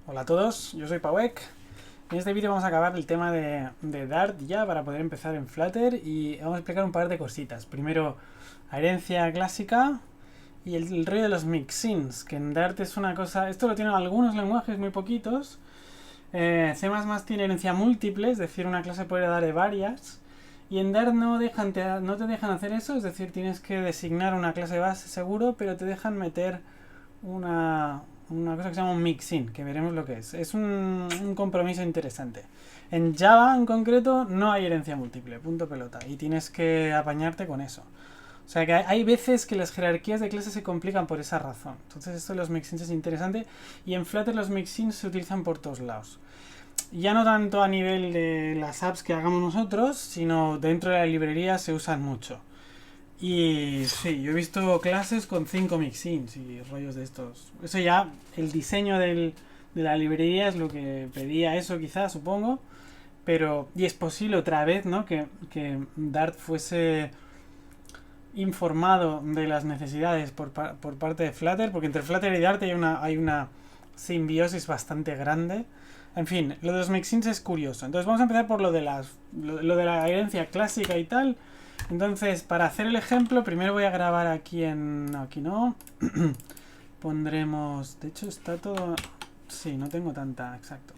Hola a todos, yo soy Pawek. En este vídeo vamos a acabar el tema de Dart ya para poder empezar en Flutter y vamos a explicar un par de cositas. Primero, herencia clásica y el rollo de los mixins, que en Dart es una cosa... Esto lo tienen algunos lenguajes, muy poquitos. C++ tiene herencia múltiple, es decir, una clase puede dar de varias. Y en Dart no te dejan hacer eso, es decir, tienes que designar una clase base seguro, pero te dejan meter una cosa que se llama un mixin, que veremos lo que es. Es un compromiso interesante. En Java en concreto no hay herencia múltiple, punto pelota, y tienes que apañarte con eso. O sea que hay veces que las jerarquías de clases se complican por esa razón. Entonces esto de los mixins es interesante y en Flutter los mixins se utilizan por todos lados. Ya no tanto a nivel de las apps que hagamos nosotros, sino dentro de la librería se usan mucho. Y sí, yo he visto clases con 5 mixins y rollos de estos. Eso ya, el diseño de la librería es lo que pedía eso quizás, supongo. Pero, y es posible otra vez, ¿no? Que Dart fuese informado de las necesidades por parte de Flutter, porque entre Flutter y Dart hay una simbiosis bastante grande. En fin, lo de los mixins es curioso. Entonces vamos a empezar por lo de la herencia clásica y tal. Entonces, para hacer el ejemplo, primero voy a grabar aquí aquí no. Pondremos... De hecho, está todo... Sí, no tengo tanta... Exacto.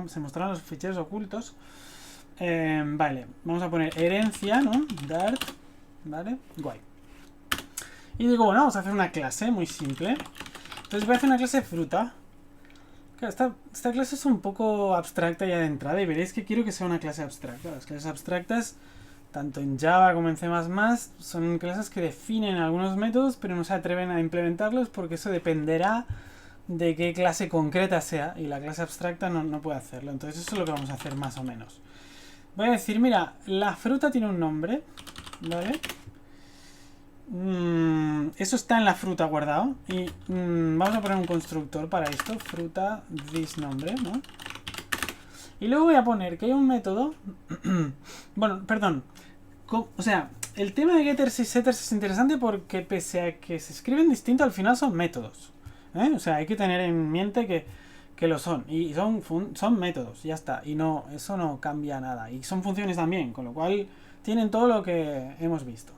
Se mostraron los ficheros ocultos. Vale, vamos a poner herencia, ¿no? Dart. Vale, guay. Y digo, bueno, vamos a hacer una clase muy simple. Entonces voy a hacer una clase de fruta. Claro, esta clase es un poco abstracta ya de entrada y veréis que quiero que sea una clase abstracta. Las clases abstractas, tanto en Java como en C++, son clases que definen algunos métodos pero no se atreven a implementarlos porque eso dependerá de qué clase concreta sea y la clase abstracta no puede hacerlo. Entonces eso es lo que vamos a hacer más o menos. Voy a decir, mira, la fruta tiene un nombre, ¿vale? Eso está en la fruta guardado y vamos a poner un constructor para esto, fruta thisNombre, ¿no? Y luego voy a poner que hay un método bueno, perdón, o sea, el tema de getters y setters es interesante porque pese a que se escriben distinto, al final son métodos, ¿eh? O sea, hay que tener en mente que lo son y son métodos, ya está, y no, eso no cambia nada y son funciones también, con lo cual tienen todo lo que hemos visto.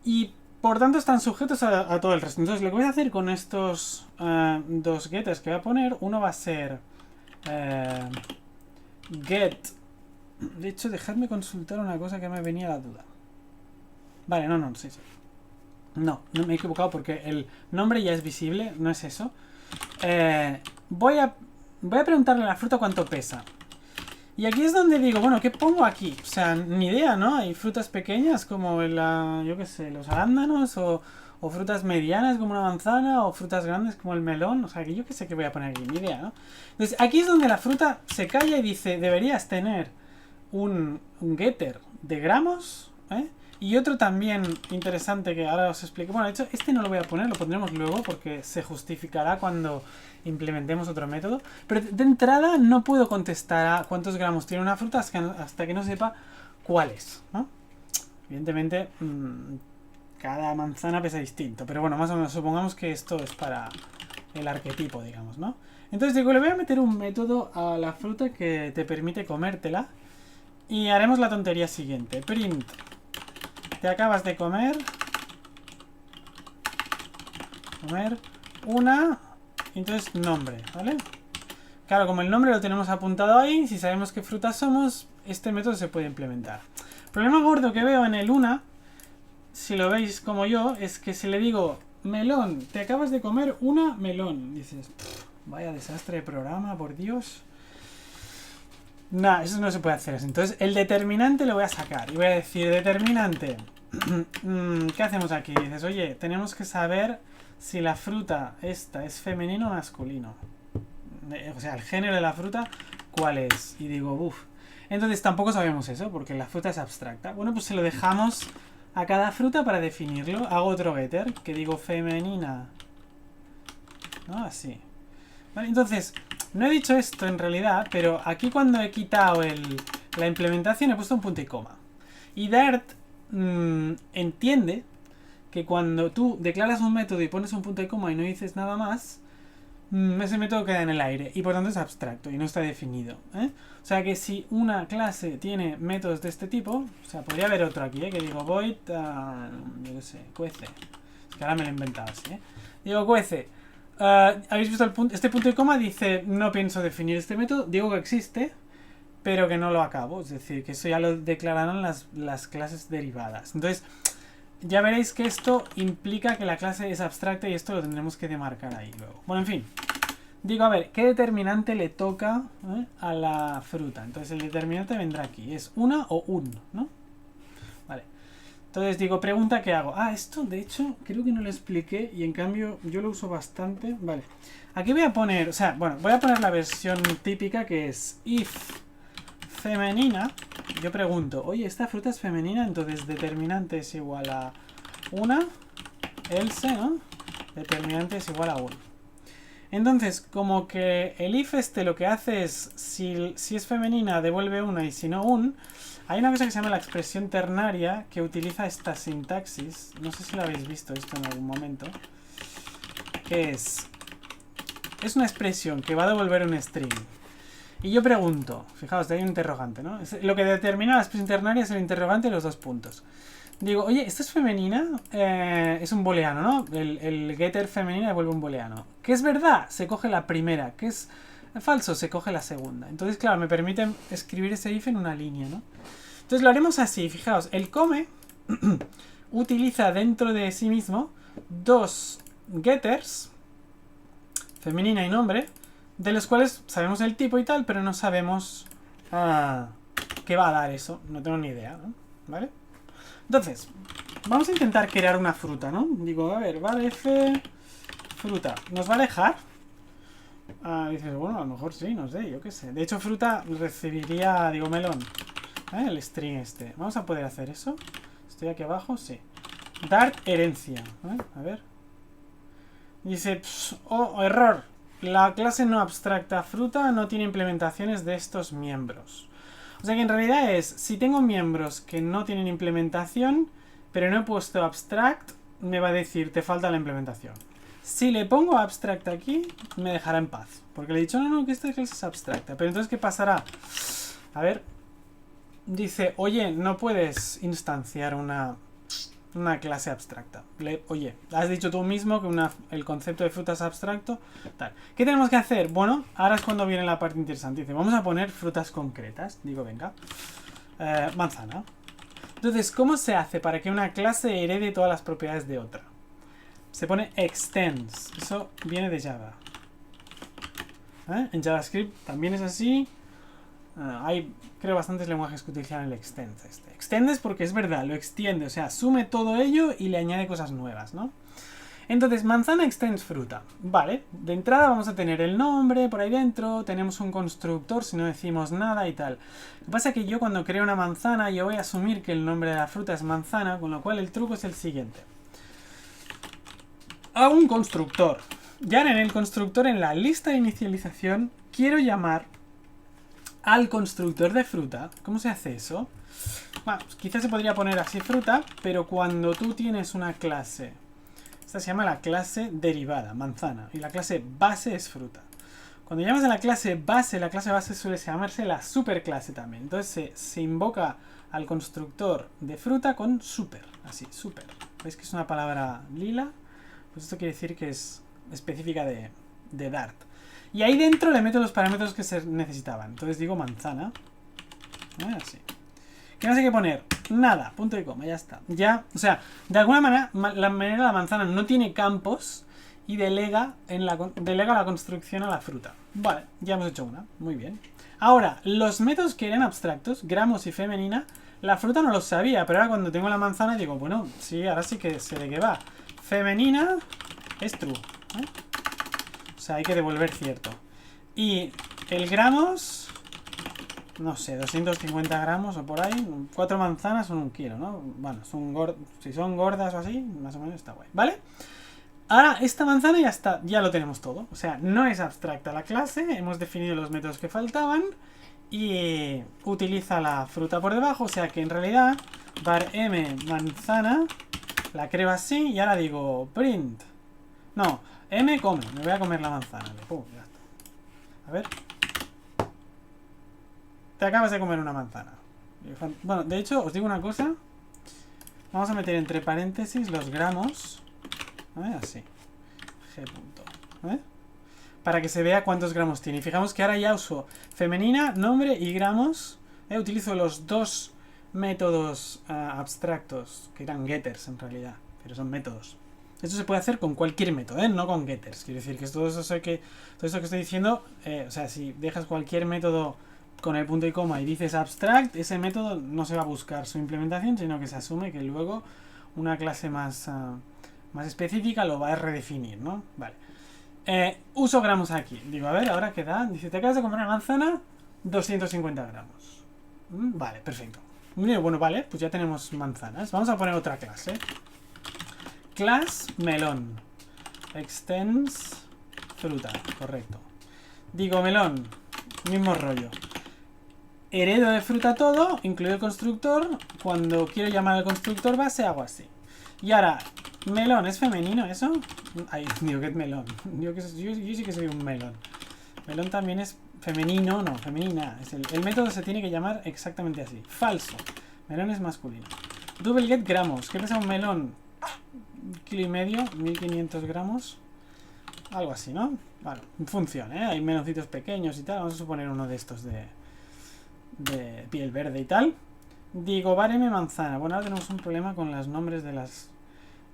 Y por tanto están sujetos a todo el resto. Entonces lo que voy a hacer con estos dos getters que voy a poner, uno va a ser get. De hecho, dejadme consultar una cosa que me venía a la duda. Vale, no, sí. No me he equivocado porque el nombre ya es visible, no es eso. Voy a preguntarle a la fruta cuánto pesa. Y aquí es donde digo, bueno, ¿qué pongo aquí? O sea, ni idea, ¿no? Hay frutas pequeñas como yo qué sé, los arándanos o frutas medianas como una manzana o frutas grandes como el melón. O sea, que yo qué sé qué voy a poner aquí, ni idea, ¿no? Entonces, aquí es donde la fruta se calla y dice, deberías tener un getter de gramos, ¿eh? Y otro también interesante que ahora os explico. Bueno, de hecho, este no lo voy a poner, lo pondremos luego porque se justificará cuando implementemos otro método. Pero de entrada no puedo contestar a cuántos gramos tiene una fruta hasta que no sepa cuál es, ¿no? Evidentemente, cada manzana pesa distinto. Pero bueno, más o menos supongamos que esto es para el arquetipo, digamos, ¿no? Entonces digo, le voy a meter un método a la fruta que te permite comértela. Y haremos la tontería siguiente. Print. Te acabas de comer una, entonces nombre, ¿vale? Claro, como el nombre lo tenemos apuntado ahí, si sabemos qué frutas somos, este método se puede implementar. El problema gordo que veo en el una, si lo veis como yo, es que si le digo melón, te acabas de comer una melón, dices, vaya desastre de programa, por Dios. Nah, eso no se puede hacer así. Entonces el determinante lo voy a sacar y voy a decir determinante. ¿Qué hacemos aquí? Dices, oye, tenemos que saber si la fruta esta es femenino o masculino. O sea, el género de la fruta, ¿cuál es? Y digo, uff. Entonces tampoco sabemos eso porque la fruta es abstracta. Bueno, pues se lo dejamos a cada fruta para definirlo. Hago otro getter que digo femenina, ¿no? Así. Vale, entonces, no he dicho esto en realidad, pero aquí cuando he quitado la implementación he puesto un punto y coma. Y Dart entiende que cuando tú declaras un método y pones un punto y coma y no dices nada más, ese método queda en el aire y por tanto es abstracto y no está definido, ¿eh? O sea que si una clase tiene métodos de este tipo, o sea, podría haber otro aquí, ¿eh? Que digo void, yo qué sé, cuece. Es que ahora me lo he inventado así, ¿eh? Digo cuece. ¿Habéis visto el punto? Este punto y coma dice no pienso definir este método, digo que existe, pero que no lo acabo. Es decir, que eso ya lo declararán las clases derivadas. Entonces, ya veréis que esto implica que la clase es abstracta y esto lo tendremos que demarcar ahí luego. Bueno, en fin. Digo, a ver, ¿qué determinante le toca a la fruta? Entonces el determinante vendrá aquí. ¿Es una o un? ¿No? Vale. Entonces digo, pregunta, ¿qué hago? Esto de hecho creo que no lo expliqué y en cambio yo lo uso bastante. Vale. Aquí voy a poner, o sea, bueno, voy a poner la versión típica que es if femenina. Yo pregunto, oye, esta fruta es femenina, entonces determinante es igual a una, else, ¿no? Determinante es igual a 1. Entonces, como que el if este lo que hace es, si es femenina devuelve una y si no un, hay una cosa que se llama la expresión ternaria que utiliza esta sintaxis, no sé si lo habéis visto esto en algún momento, que es una expresión que va a devolver un string. Y yo pregunto, fijaos, hay un interrogante, ¿no? Lo que determina la expresión ternaria es el interrogante y los 2 puntos. Digo, oye, ¿esto es femenina? Es un booleano, ¿no? El getter femenina devuelve un booleano. ¿Qué es verdad? Se coge la primera. ¿Qué es falso? Se coge la segunda. Entonces, claro, me permite escribir ese if en una línea, ¿no? Entonces lo haremos así, fijaos. El come utiliza dentro de sí mismo 2 getters, femenina y nombre, de los cuales sabemos el tipo y tal, pero no sabemos qué va a dar eso. No tengo ni idea, ¿no? ¿Vale? Entonces, vamos a intentar crear una fruta, ¿no? Digo, a ver, vale, f fruta. ¿Nos va a dejar? Dices, bueno, a lo mejor sí, no sé, yo qué sé. De hecho, fruta recibiría, digo, melón. El string este. Vamos a poder hacer eso. Estoy aquí abajo, sí. Dart herencia. A ver. Dice, error. La clase no abstracta fruta no tiene implementaciones de estos miembros. O sea que en realidad es, si tengo miembros que no tienen implementación, pero no he puesto abstract, me va a decir, te falta la implementación. Si le pongo abstract aquí, me dejará en paz. Porque le he dicho, no, que esta clase es abstracta. Pero entonces, ¿qué pasará? A ver, dice, oye, no puedes instanciar una clase abstracta. Oye, has dicho tú mismo que el concepto de fruta es abstracto. Tal. ¿Qué tenemos que hacer? Bueno, ahora es cuando viene la parte interesante. Dice, vamos a poner frutas concretas. Digo, venga. Manzana. Entonces, ¿cómo se hace para que una clase herede todas las propiedades de otra? Se pone extends. Eso viene de Java. En JavaScript también es así. Hay, creo, bastantes lenguajes que utilizan el extends. Extendes porque es verdad, lo extiende, o sea, asume todo ello y le añade cosas nuevas, ¿no? Entonces, manzana extends fruta. Vale, de entrada vamos a tener el nombre por ahí dentro, tenemos un constructor si no decimos nada y tal. Lo que pasa es que yo cuando creo una manzana, yo voy a asumir que el nombre de la fruta es manzana, con lo cual el truco es el siguiente. Hago un constructor. Ya en el constructor, en la lista de inicialización, quiero llamar al constructor de fruta. ¿Cómo se hace eso? Bueno, pues quizás se podría poner así fruta, pero cuando tú tienes una clase, esta se llama la clase derivada, manzana, y la clase base es fruta. Cuando llamas a la clase base suele llamarse la superclase también. Entonces se invoca al constructor de fruta con super, así, super. ¿Veis que es una palabra lila? Pues esto quiere decir que es específica de Dart. Y ahí dentro le meto los parámetros que se necesitaban. Entonces digo manzana. Así. ¿Qué más hay que poner? Nada, punto y coma, ya está. Ya, o sea, de alguna manera la manzana no tiene campos y delega la construcción a la fruta. Vale, ya hemos hecho una. Muy bien. Ahora, los métodos que eran abstractos, gramos y femenina, la fruta no los sabía, pero ahora cuando tengo la manzana digo, bueno, sí, ahora sí que sé de qué va. Femenina es true. O sea, hay que devolver cierto. Y el gramos, no sé, 250 gramos o por ahí. 4 manzanas son 1 kilo, ¿no? Bueno, si son gordas o así, más o menos está guay, ¿vale? Ahora, esta manzana ya está, ya lo tenemos todo. O sea, no es abstracta la clase, hemos definido los métodos que faltaban y utiliza la fruta por debajo. O sea que en realidad, var m manzana, la creo así y ahora digo print. No, M come, me voy a comer la manzana. Pum, ya está. A ver. Te acabas de comer una manzana. Bueno, de hecho, os digo una cosa. Vamos a meter entre paréntesis los gramos. Así. G punto. Para que se vea cuántos gramos tiene. Y fijamos que ahora ya uso femenina, nombre y gramos. Utilizo los dos métodos abstractos, que eran getters en realidad, pero son métodos. Esto se puede hacer con cualquier método, no con getters. Quiero decir que todo esto que estoy diciendo, o sea, si dejas cualquier método con el punto y coma y dices abstract, ese método no se va a buscar su implementación, sino que se asume que luego una clase más específica lo va a redefinir, ¿no? Vale. Uso gramos aquí. Digo, a ver, ahora qué da. Dice, te acabas de comer una manzana, 250 gramos. Vale, perfecto. Bueno, vale, pues ya tenemos manzanas. Vamos a poner otra clase. Class melón. Extends fruta, correcto. Digo melón, mismo rollo. Heredo de fruta todo, incluido el constructor. Cuando quiero llamar al constructor base hago así. Y ahora, melón, ¿es femenino eso? Ay, digo que es melón. Yo sí que soy un melón. Melón también es femenino, no, femenina. El método se tiene que llamar exactamente así. Falso. Melón es masculino. Double get gramos. ¿Qué pesa un melón? 1,5 kilos, 1500 gramos. Algo así, ¿no? Bueno, funciona, ¿eh? Hay meloncitos pequeños y tal. Vamos a suponer uno de estos de piel verde y tal. Digo, bar M manzana. Bueno, ahora tenemos un problema con los nombres de las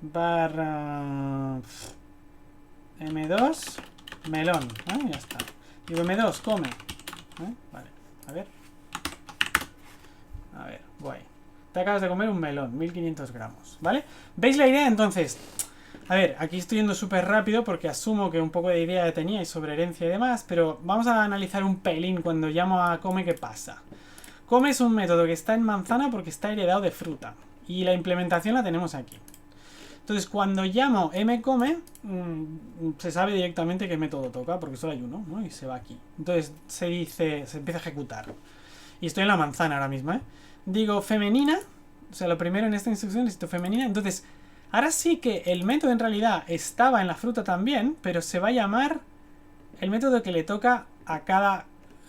bar M2 melón. Ya está. Digo, M2, come. Vale, a ver. A ver, guay. Te acabas de comer un melón, 1500 gramos, ¿vale? ¿Veis la idea? Entonces, a ver, aquí estoy yendo súper rápido porque asumo que un poco de idea teníais sobre herencia y demás, pero vamos a analizar un pelín cuando llamo a come, ¿qué pasa? Come es un método que está en manzana porque está heredado de fruta y la implementación la tenemos aquí. Entonces, cuando llamo mCome, se sabe directamente qué método toca, porque solo hay uno, ¿no? Y se va aquí. Entonces, se empieza a ejecutar. Y estoy en la manzana ahora mismo, ¿eh? Digo femenina, o sea, lo primero en esta instrucción necesito femenina. Entonces, ahora sí que el método en realidad estaba en la fruta también, pero se va a llamar el método que le toca a cada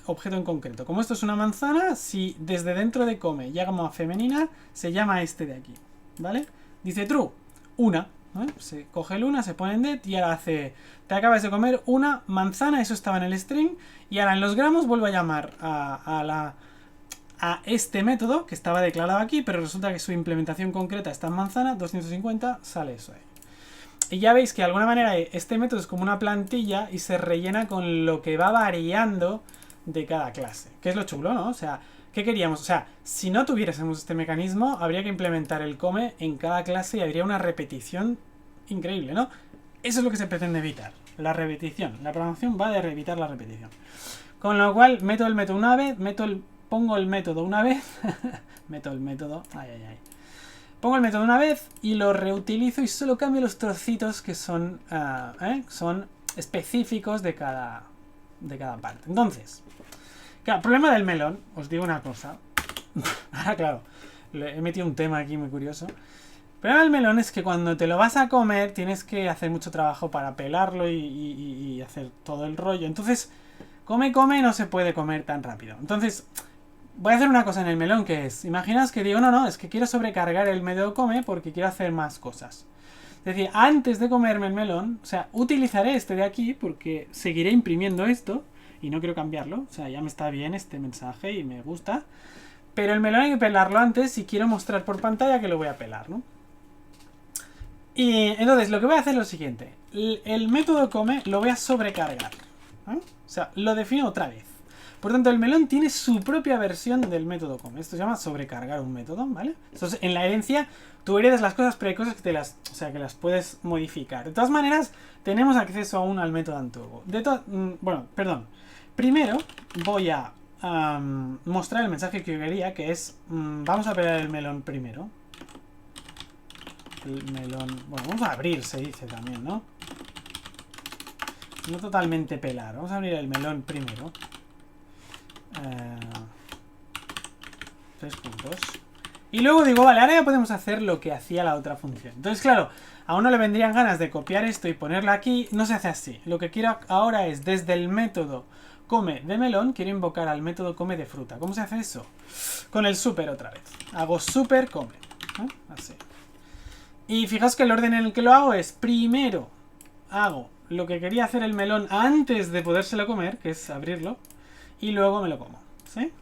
objeto en concreto. Como esto es una manzana, si desde dentro de come llegamos a femenina, se llama este de aquí, ¿vale? Dice true. Una, ¿eh? Se coge el una, se pone en det y ahora hace, te acabas de comer una manzana, eso estaba en el string, y ahora en los gramos vuelvo a llamar a este método que estaba declarado aquí, pero resulta que su implementación concreta está en manzana, 250, sale eso ahí. Y ya veis que de alguna manera este método es como una plantilla y se rellena con lo que va variando de cada clase, que es lo chulo, ¿no? O sea, ¿qué queríamos? O sea, si no tuviésemos este mecanismo, habría que implementar el come en cada clase y habría una repetición increíble, ¿no? Eso es lo que se pretende evitar, la repetición. La programación va de evitar la repetición. Con lo cual, meto el método una vez, pongo el método una vez, meto el método, pongo el método una vez y lo reutilizo y solo cambio los trocitos que son, son específicos de cada parte. Entonces, claro, problema del melón, os digo una cosa. Ahora, claro, he metido un tema aquí muy curioso. El problema del melón es que cuando te lo vas a comer tienes que hacer mucho trabajo para pelarlo y hacer todo el rollo. Entonces, come no se puede comer tan rápido. Entonces, voy a hacer una cosa en el melón que es, imaginaos que digo, no, es que quiero sobrecargar el método come porque quiero hacer más cosas. Es decir, antes de comerme el melón, o sea, utilizaré este de aquí porque seguiré imprimiendo esto y no quiero cambiarlo. O sea, ya me está bien este mensaje y me gusta. Pero el melón hay que pelarlo antes si quiero mostrar por pantalla que lo voy a pelar, ¿no? Y entonces lo que voy a hacer es lo siguiente. El método come lo voy a sobrecargar, ¿eh? O sea, lo defino otra vez. Por tanto, el melón tiene su propia versión del método come. Esto se llama sobrecargar un método, ¿vale? Entonces, en la herencia, tú heredas las cosas, pero hay cosas que que las puedes modificar. De todas maneras, tenemos acceso aún al método antiguo. Bueno, perdón. Primero voy a mostrar el mensaje que yo quería, que es, vamos a pelar el melón primero. El melón, bueno, vamos a abrir, se dice también, ¿no? No totalmente pelar, vamos a abrir el melón primero. 3 puntos. Y luego digo, vale, ahora ya podemos hacer lo que hacía la otra función. Entonces, claro, a uno le vendrían ganas de copiar esto y ponerlo aquí. No se hace así. Lo que quiero ahora es, desde el método come de melón, quiero invocar al método come de fruta. ¿Cómo se hace eso? Con el super otra vez. Hago super come, ¿no? Así. Y fijaos que el orden en el que lo hago es, primero hago lo que quería hacer el melón antes de podérselo comer, que es abrirlo, y luego me lo como, ¿sí?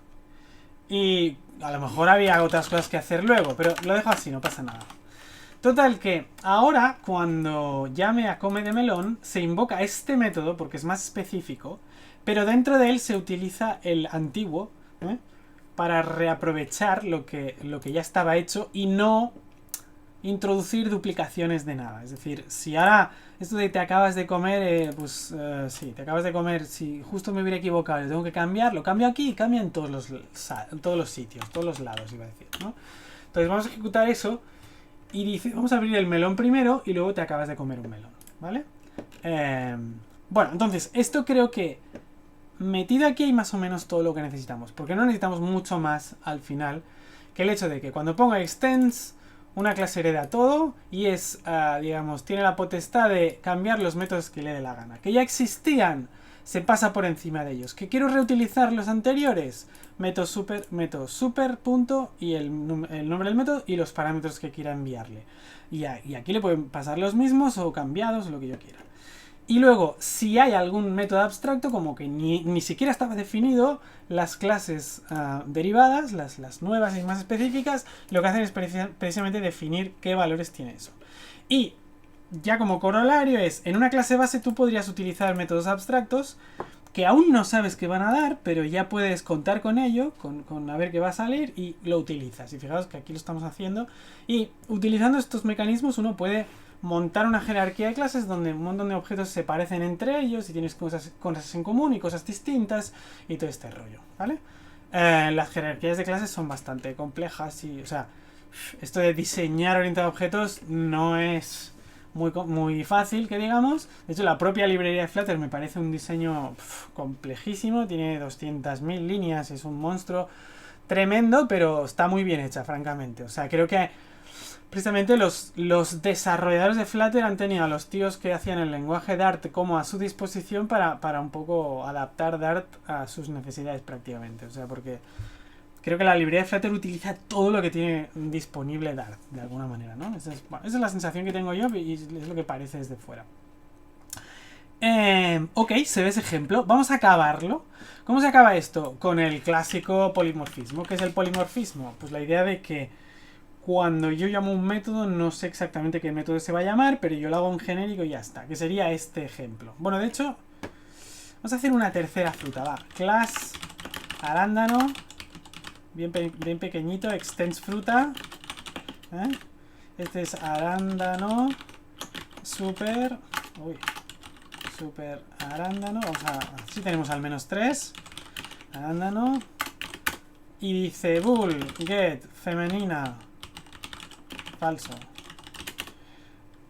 Y a lo mejor había otras cosas que hacer luego, pero lo dejo así, no pasa nada. Total que ahora, cuando llame a come de melón, se invoca este método, porque es más específico, pero dentro de él se utiliza el antiguo, ¿eh? Para reaprovechar lo que ya estaba hecho y no introducir duplicaciones de nada. Es decir, si ahora esto de te acabas de comer, sí, te acabas de comer, si justo me hubiera equivocado, tengo que cambiar, lo cambio aquí y cambia en todos los sitios, todos los lados, iba a decir, ¿no? Entonces vamos a ejecutar eso y dice, vamos a abrir el melón primero y luego te acabas de comer un melón, ¿vale? Bueno, entonces, esto creo que metido aquí hay más o menos todo lo que necesitamos, porque no necesitamos mucho más al final que el hecho de que cuando ponga extends, una clase hereda todo y es, digamos, tiene la potestad de cambiar los métodos que le dé la gana. Que ya existían, se pasa por encima de ellos. Que quiero reutilizar los anteriores, método super punto y el nombre del método y los parámetros que quiera enviarle. Y aquí le pueden pasar los mismos o cambiados o lo que yo quiera. Y luego, si hay algún método abstracto, como que ni siquiera estaba definido, las clases derivadas, las nuevas y más específicas, lo que hacen es precisamente definir qué valores tiene eso. Y ya como corolario es, en una clase base tú podrías utilizar métodos abstractos que aún no sabes qué van a dar, pero ya puedes contar con ello, con a ver qué va a salir y lo utilizas. Y fijaos que aquí lo estamos haciendo. Y utilizando estos mecanismos uno puede montar una jerarquía de clases donde un montón de objetos se parecen entre ellos y tienes cosas en común y cosas distintas y todo este rollo, ¿vale? Las jerarquías de clases son bastante complejas y, o sea, esto de diseñar orientado a objetos no es muy fácil, que digamos. De hecho, la propia librería de Flutter me parece un diseño complejísimo, tiene 200.000 líneas, es un monstruo tremendo, pero está muy bien hecha, francamente. O sea, creo que precisamente los desarrolladores de Flutter han tenido a los tíos que hacían el lenguaje Dart como a su disposición para un poco adaptar Dart a sus necesidades prácticamente. O sea, porque creo que la librería de Flutter utiliza todo lo que tiene disponible Dart, de alguna manera, ¿no? Esa es la sensación que tengo yo y es lo que parece desde fuera. Ok, se ve ese ejemplo. Vamos a acabarlo. ¿Cómo se acaba esto? Con el clásico polimorfismo. ¿Qué es el polimorfismo? Pues la idea de que cuando yo llamo un método, no sé exactamente qué método se va a llamar, pero yo lo hago en genérico y ya está. Que sería este ejemplo. Bueno, de hecho, vamos a hacer una tercera fruta. Va, class arándano, bien pequeñito, extends fruta. Este es arándano, super arándano. Vamos a, así tenemos al menos 3. Arándano. Y dice bool, get, femenina. Falso.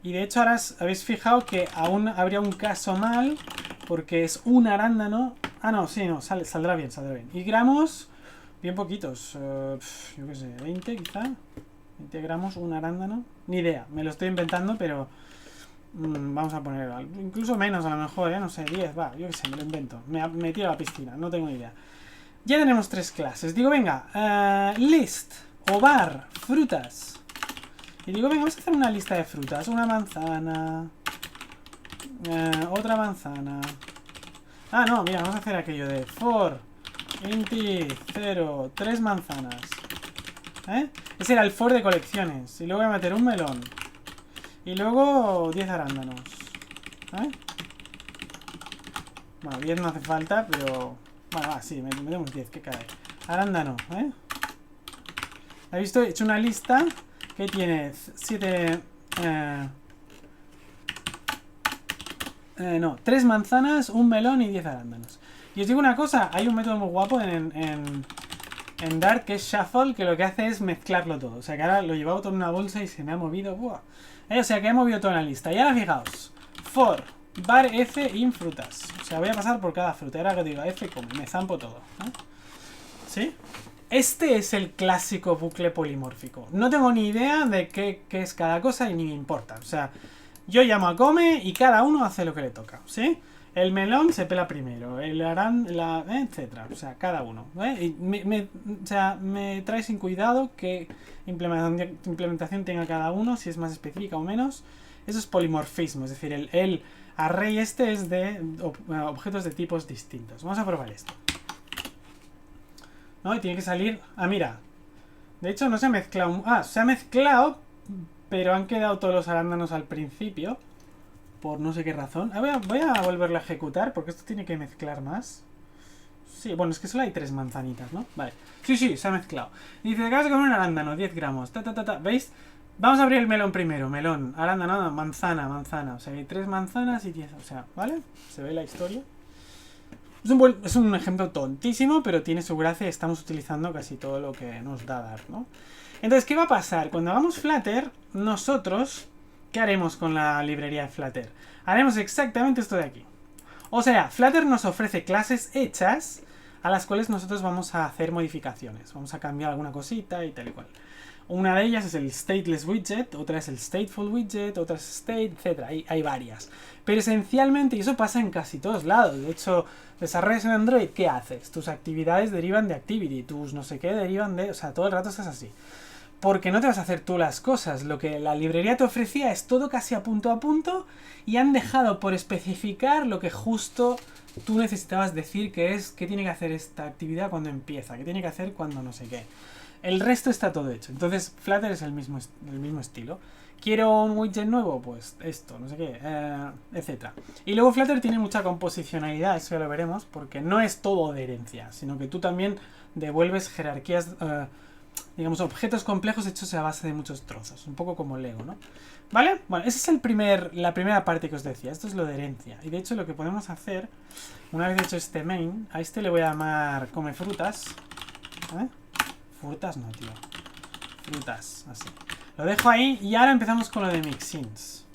Y de hecho ahora habéis fijado que aún habría un caso mal porque es un arándano. Ah, no, sí, no, saldrá bien. Y gramos, bien poquitos. Yo qué sé, 20 quizá. 20 gramos, un arándano. Ni idea, me lo estoy inventando, pero vamos a poner incluso menos a lo mejor, no sé, 10, va, yo qué sé, me lo invento. Me tiro a la piscina, no tengo ni idea. Ya tenemos 3 clases. Digo, venga, list o bar, frutas. Y digo, venga, vamos a hacer una lista de frutas. Una manzana. Otra manzana. Ah, no, mira, vamos a hacer aquello de for inti 0, 3 manzanas. Ese era el for de colecciones. Y luego voy a meter un melón. Y luego 10 arándanos. Bueno, 10 no hace falta, pero... Bueno, va, sí, metemos 10, que cae. Arándano, ¿Habéis visto? He hecho una lista que tiene 3 manzanas, un melón y 10 arándanos. Y os digo una cosa, hay un método muy guapo en Dart que es Shuffle, que lo que hace es mezclarlo todo. O sea que ahora lo llevaba todo en una bolsa y se me ha movido. ¡Buah! O sea que he movido toda la lista. Y ahora fijaos, for var f in frutas. O sea, voy a pasar por cada fruta. Ahora que digo f como, me zampo todo. ¿Sí? Este es el clásico bucle polimórfico. No tengo ni idea de qué es cada cosa y ni me importa. O sea, yo llamo a come y cada uno hace lo que le toca, ¿sí? El melón se pela primero, el etcétera. O sea, cada uno. Y me trae sin cuidado qué implementación tenga cada uno, si es más específica o menos. Eso es polimorfismo, es decir, el array este es de objetos de tipos distintos. Vamos a probar esto. ¿No? Y tiene que salir... Ah, mira. De hecho no se ha mezclado... Ah, se ha mezclado, pero han quedado todos los arándanos al principio. Por no sé qué razón. Voy a volverlo a ejecutar, porque esto tiene que mezclar más. Sí, bueno, es que solo hay 3 manzanitas, ¿no? Vale. Sí, se ha mezclado. Dice, acabas de comer un arándano, 10 gramos. ¿Veis? Vamos a abrir el melón primero. Melón, arándano, manzana. O sea, hay 3 manzanas y 10. O sea, ¿vale? Se ve la historia. Es un ejemplo tontísimo, pero tiene su gracia y estamos utilizando casi todo lo que nos da Dart, ¿no? Entonces, ¿qué va a pasar? Cuando hagamos Flutter, nosotros, ¿qué haremos con la librería de Flutter? Haremos exactamente esto de aquí. O sea, Flutter nos ofrece clases hechas a las cuales nosotros vamos a hacer modificaciones. Vamos a cambiar alguna cosita y tal y cual. Una de ellas es el stateless widget, otra es el stateful widget, otra es state, etc. Hay varias. Pero esencialmente, y eso pasa en casi todos lados. De hecho, desarrollas en Android, ¿qué haces? Tus actividades derivan de activity, tus no sé qué derivan de... O sea, todo el rato estás así. Porque no te vas a hacer tú las cosas. Lo que la librería te ofrecía es todo casi a punto y han dejado por especificar lo que justo tú necesitabas decir que es qué tiene que hacer esta actividad cuando empieza, qué tiene que hacer cuando no sé qué. El resto está todo hecho. Entonces, Flutter es el mismo estilo. ¿Quiero un widget nuevo? Pues esto, no sé qué, etc. Y luego Flutter tiene mucha composicionalidad, eso ya lo veremos, porque no es todo de herencia, sino que tú también devuelves jerarquías, digamos, objetos complejos hechos a base de muchos trozos. Un poco como Lego, ¿no? ¿Vale? Bueno, esa es la primera parte que os decía. Esto es lo de herencia. Y de hecho lo que podemos hacer, una vez hecho este main, a este le voy a llamar come frutas. ¿Vale? Frutas no, tío. Frutas, así. Lo dejo ahí y ahora empezamos con lo de mixins.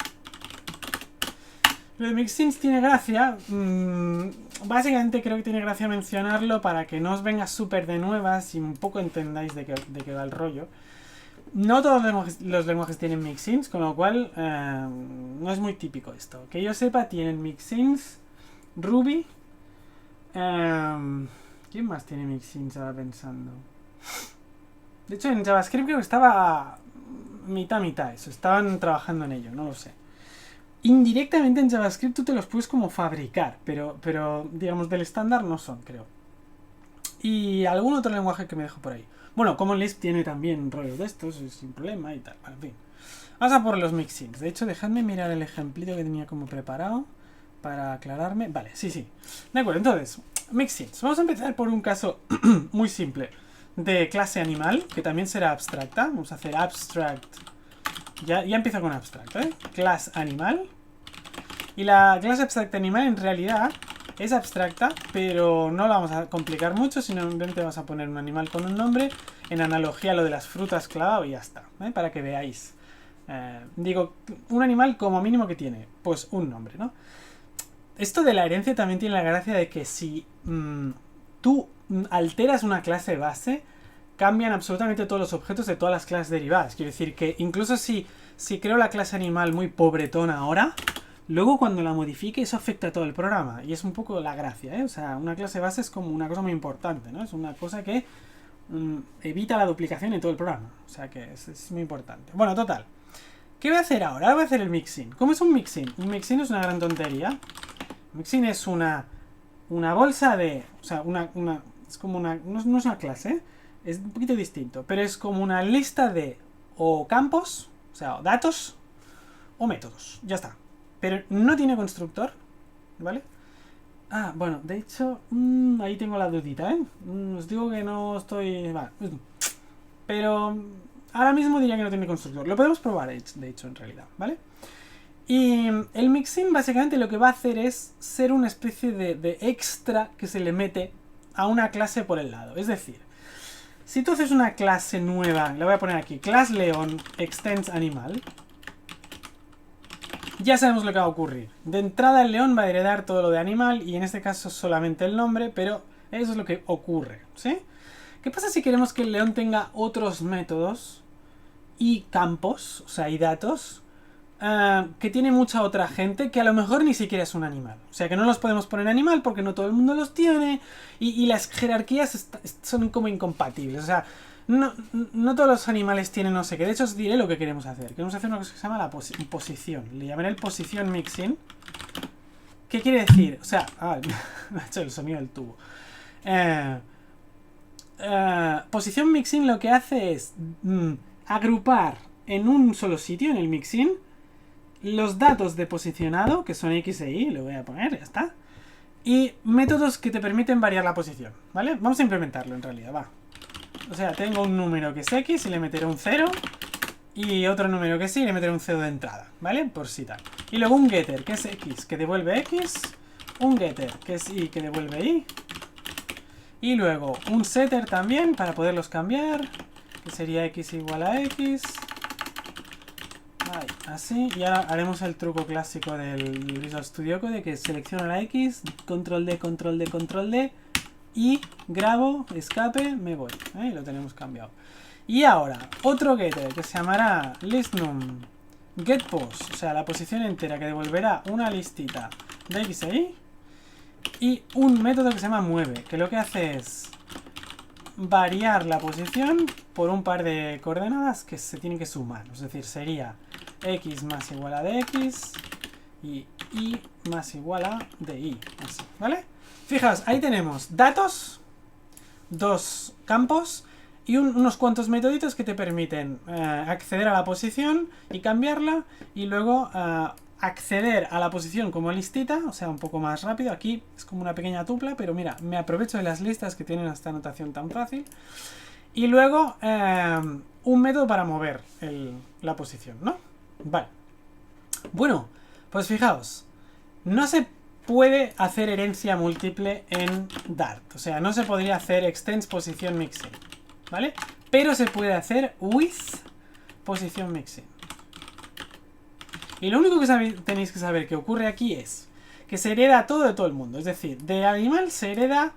Lo de mixins tiene gracia. Básicamente creo que tiene gracia mencionarlo para que no os venga súper de nuevas y un poco entendáis de qué va el rollo. No todos los lenguajes tienen mixins, con lo cual no es muy típico esto. Que yo sepa, tienen mixins, Ruby. ¿Quién más tiene mixins ahora pensando? De hecho, en JavaScript creo que estaba mitad eso. Estaban trabajando en ello, no lo sé. Indirectamente en JavaScript tú te los puedes como fabricar, pero digamos del estándar no son, creo. Y algún otro lenguaje que me dejo por ahí. Bueno, Common Lisp tiene también rollos de estos, sin problema y tal. Bueno, en fin. Vamos a por los mixins. De hecho, dejadme mirar el ejemplito que tenía como preparado para aclararme. Vale, sí. De acuerdo, entonces, mixins. Vamos a empezar por un caso muy simple de clase animal, que también será abstracta. Vamos a hacer abstract. Ya empiezo con abstract, ¿eh? Class animal. Y la clase abstract animal en realidad es abstracta, pero no la vamos a complicar mucho, simplemente vamos a poner un animal con un nombre, en analogía a lo de las frutas clavado y ya está, ¿eh? Para que veáis. Digo, un animal como mínimo que tiene, pues un nombre, ¿no? Esto de la herencia también tiene la gracia de que si tú alteras una clase base, cambian absolutamente todos los objetos de todas las clases derivadas. Quiero decir que incluso si creo la clase animal muy pobretona ahora, luego cuando la modifique eso afecta a todo el programa. Y es un poco la gracia, ¿eh? O sea, una clase base es como una cosa muy importante, ¿no? Es una cosa que evita la duplicación en todo el programa. O sea que es muy importante. Bueno, total. ¿Qué voy a hacer ahora? Ahora voy a hacer el mixin. ¿Cómo es un mixin? Un mixin es una gran tontería. Un mixin es una bolsa de... O sea, es como una... No es una clase, ¿eh? Es un poquito distinto, pero es como una lista de o campos, o sea, datos o métodos. Ya está. Pero no tiene constructor, ¿vale? Ah, bueno, de hecho, ahí tengo la dudita, ¿eh? Os digo que no estoy... Vale. Pero ahora mismo diría que no tiene constructor. Lo podemos probar, de hecho, en realidad, ¿vale? Y el mixin básicamente lo que va a hacer es ser una especie de extra que se le mete a una clase por el lado. Es decir, si tú haces una clase nueva, la voy a poner aquí, class león extends animal, ya sabemos lo que va a ocurrir. De entrada el león va a heredar todo lo de animal y en este caso solamente el nombre, pero eso es lo que ocurre, ¿sí? ¿Qué ¿Qué pasa si queremos que el león tenga otros métodos y campos, o sea, y datos, que tiene mucha otra gente que a lo mejor ni siquiera es un animal? O sea, que no los podemos poner animal porque no todo el mundo los tiene y las jerarquías son como incompatibles. O sea, no todos los animales tienen no sé qué. De hecho, os diré lo que queremos hacer. Queremos hacer una cosa que se llama la posición. Le llamaré el position mixing. ¿Qué quiere decir? O sea, me ha hecho el sonido del tubo. Posición mixing lo que hace es agrupar en un solo sitio, en el mixin, los datos de posicionado, que son X e Y, lo voy a poner, ya está, y métodos que te permiten variar la posición, ¿vale? Vamos a implementarlo en realidad, va. O sea, tengo un número que es X y le meteré un 0, y otro número que es Y y le meteré un 0 de entrada, ¿vale? Por si tal. Y luego un getter, que es X, que devuelve X, un getter, que es Y, que devuelve Y, y luego un setter también, para poderlos cambiar, que sería X igual a X. Ahí, así. Y ahora haremos el truco clásico del Visual Studio Code, que selecciono la X, control D, control D, control D, y grabo, escape, me voy. Y lo tenemos cambiado. Y ahora, otro getter que se llamará listNum getPos, o sea, la posición entera, que devolverá una listita de X e Y. Y un método que se llama mueve, que lo que hace es variar la posición por un par de coordenadas que se tienen que sumar. Es decir, sería X más igual a de X y Y más igual a de Y. Así, ¿vale? Fijaos, ahí tenemos datos, dos campos y unos cuantos metoditos que te permiten acceder a la posición y cambiarla, y luego acceder a la posición como listita, o sea, un poco más rápido. Aquí es como una pequeña tupla, pero mira, me aprovecho de las listas que tienen esta notación tan fácil. Y luego un método para mover la posición, ¿no? Vale. Bueno, pues fijaos, no se puede hacer herencia múltiple en Dart. O sea, no se podría hacer extends position mixing, ¿vale? Pero se puede hacer with position mixing. Y lo único que tenéis que saber que ocurre aquí es que se hereda todo de todo el mundo. Es decir, de animal se hereda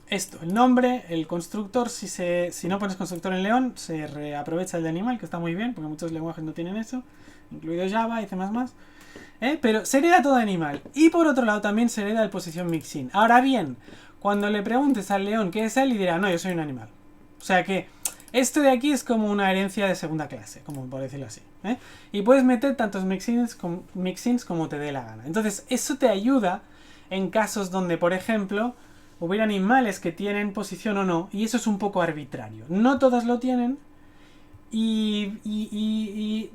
esto, el nombre, el constructor. Si no pones constructor en león, se reaprovecha el de animal, que está muy bien, porque muchos lenguajes no tienen eso, incluido Java y C++. Pero se hereda todo de animal. Y por otro lado también se hereda el position mixing. Ahora bien, cuando le preguntes al león qué es él, y dirá, no, yo soy un animal. O sea que esto de aquí es como una herencia de segunda clase, como por decirlo así. Y puedes meter tantos mixins como te dé la gana. Entonces, eso te ayuda en casos donde, por ejemplo, hubiera animales que tienen posición o no, y eso es un poco arbitrario. No todos lo tienen, y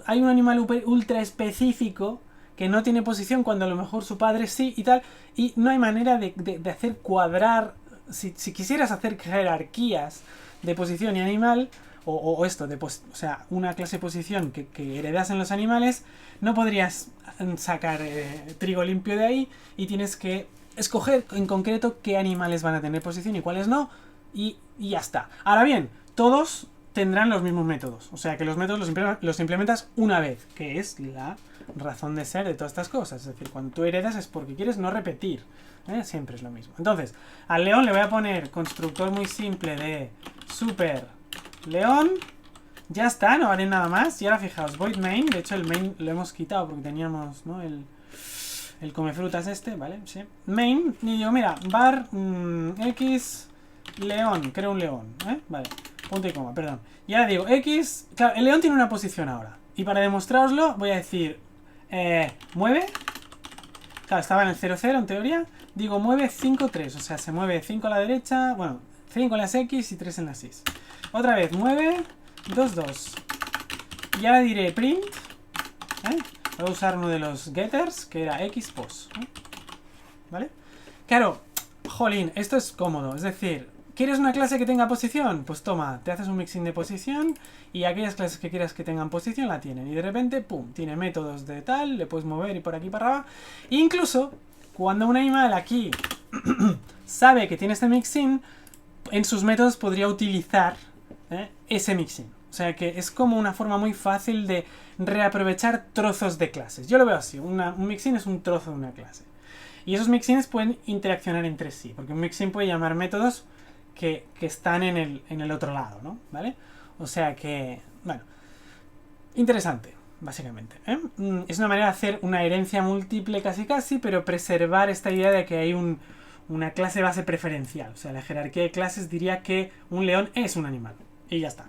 hay un animal ultra específico que no tiene posición cuando a lo mejor su padre sí y tal, y no hay manera de hacer cuadrar. Si quisieras hacer jerarquías de posición y animal, o esto, o sea, una clase de posición que heredas en los animales, no podrías sacar trigo limpio de ahí, y tienes que escoger en concreto qué animales van a tener posición y cuáles no, y ya está. Ahora bien, todos tendrán los mismos métodos, o sea que los métodos los implementas una vez, que es la razón de ser de todas estas cosas. Es decir, cuando tú heredas es porque quieres no repetir, siempre es lo mismo. Entonces, al león le voy a poner constructor muy simple de super león, ya está, no haré nada más. Y ahora fijaos, void main, de hecho el main lo hemos quitado porque teníamos, ¿no?, el come frutas este, ¿vale? Sí. Main, y digo, mira, var x león, creo un león, vale, punto y coma, perdón. Y ahora digo, x, claro, el león tiene una posición ahora, y para demostraroslo voy a decir mueve, claro, estaba en el 0, 0 en teoría, digo mueve 5, 3, o sea, se mueve 5 a la derecha, bueno, 5 en las X y 3 en las Y. Otra vez, mueve 2, 2. Y ahora diré print, voy a usar uno de los getters, que era xpos, ¿vale? Claro, jolín, esto es cómodo, es decir, ¿quieres una clase que tenga posición? Pues toma, te haces un mixing de posición, y aquellas clases que quieras que tengan posición la tienen. Y de repente, pum, tiene métodos de tal, le puedes mover y por aquí para arriba. E incluso, cuando un animal aquí sabe que tiene este mixing, en sus métodos podría utilizar ese mixing. O sea que es como una forma muy fácil de reaprovechar trozos de clases. Yo lo veo así, un mixin es un trozo de una clase. Y esos mixins pueden interaccionar entre sí, porque un mixin puede llamar métodos que están en el otro lado, ¿no? ¿Vale? O sea que, bueno, interesante, básicamente, ¿eh? Es una manera de hacer una herencia múltiple casi, pero preservar esta idea de que hay una clase base preferencial. O sea, la jerarquía de clases diría que un león es un animal. Y ya está.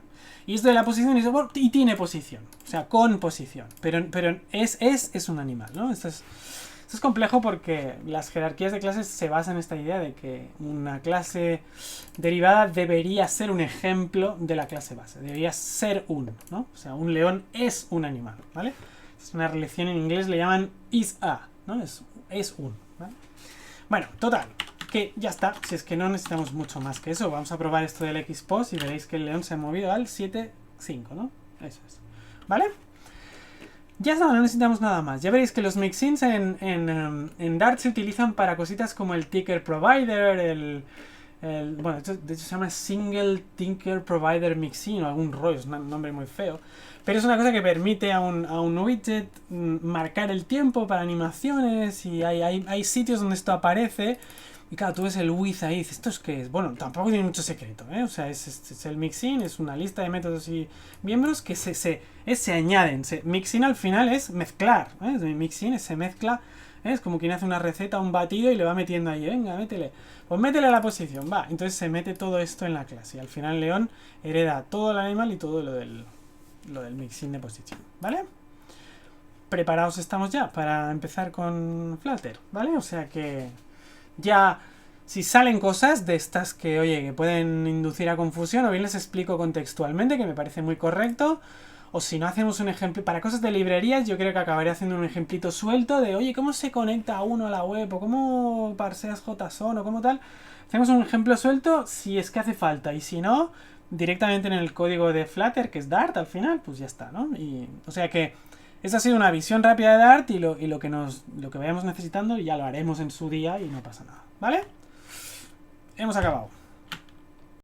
Y esto de la posición y tiene posición. O sea, con posición. Pero es un animal, ¿no? Esto es complejo porque las jerarquías de clases se basan en esta idea de que una clase derivada debería ser un ejemplo de la clase base. Debería ser ¿no? O sea, un león es un animal, ¿vale? Es una relación en inglés, le llaman is a, ¿no? Es un, ¿vale? Bueno, total, que ya está. Si es que no necesitamos mucho más que eso. Vamos a probar esto del Xpos y veréis que el león se ha movido al 7,5, ¿no? Eso es. ¿Vale? Ya está, no necesitamos nada más. Ya veréis que los mixins en Dart se utilizan para cositas como el ticker provider, bueno, de hecho se llama Single Tinker Provider Mixin o algún rollo, es un nombre muy feo. Pero es una cosa que permite a un widget marcar el tiempo para animaciones y hay sitios donde esto aparece. Y claro, tú ves el with ahí y dices, ¿esto es qué es? Bueno, tampoco tiene mucho secreto, ¿eh? O sea, es el mixin, es una lista de métodos y miembros que se añaden. Mixin al final es mezclar, ¿eh? Mixin se mezcla, ¿eh? Es como quien hace una receta, un batido y le va metiendo ahí, venga, métele. Pues métele a la posición, va. Entonces se mete todo esto en la clase y al final León hereda todo el animal y todo lo del mixin de posición, ¿vale? Preparados estamos ya para empezar con Flutter, ¿vale? O sea que ya, si salen cosas de estas que, oye, que pueden inducir a confusión, o bien les explico contextualmente, que me parece muy correcto, o si no hacemos un ejemplo, para cosas de librerías yo creo que acabaré haciendo un ejemplito suelto de, oye, ¿cómo se conecta uno a la web? O ¿cómo parseas JSON? O ¿cómo tal? Hacemos un ejemplo suelto si es que hace falta, y si no, directamente en el código de Flutter, que es Dart al final, pues ya está, ¿no? Y, o sea que esa ha sido una visión rápida de Dart y lo que vayamos necesitando ya lo haremos en su día y no pasa nada, ¿vale? Hemos acabado.